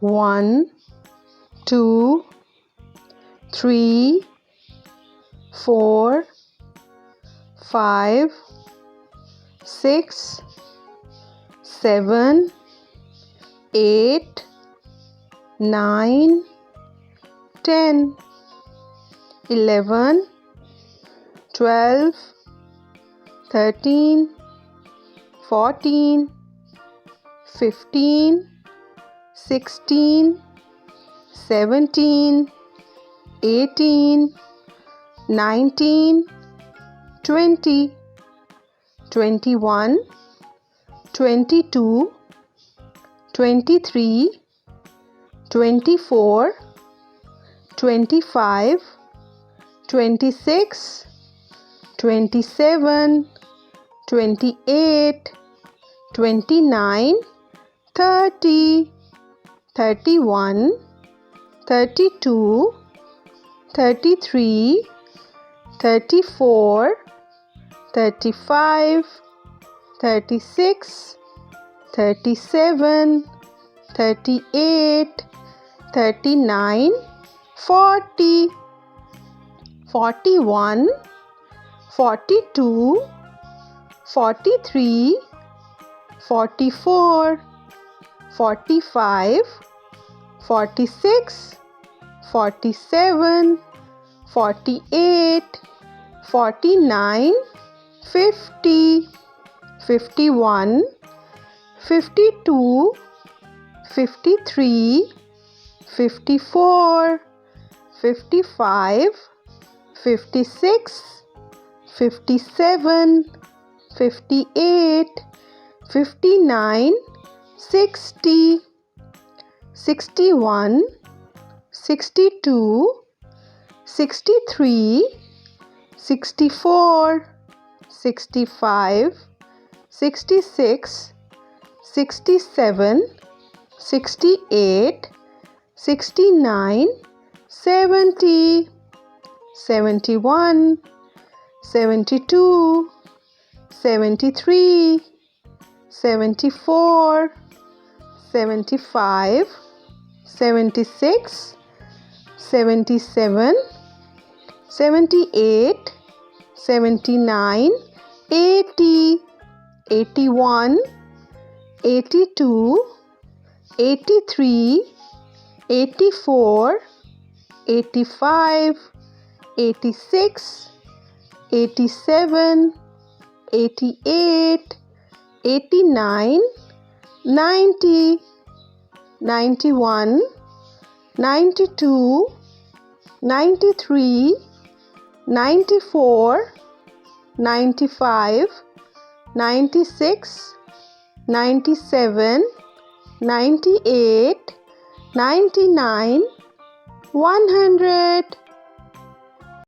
1, 2, 3, 4, 5, 6, 7, 8, 9, 10, 11, 12, 13, 14, 15, 16, 17, 18, 19, 20, 21, 22, 23, 24, 25, 26, 27, 28, 29, 30, 31, 32, 33, 34, 35, 36, 37, 38, 39, 40, 41, 42, 43, 44, 45, 46, 47, 48, 49, 50, 51, 52, 53, 54, 55, 56, 57, 58, 59, 60, 61, 62, 63, 64, 65, 66, 67, 68, 69, 70, 71, 72, 73, 74, 75, 76, 77, 78, 79, 80, 81, 82, 83, 84, 85, 86, 87, 88, 89, 90, 91, 92, 93, 94, 95, 96, 97, 98, 99, 100.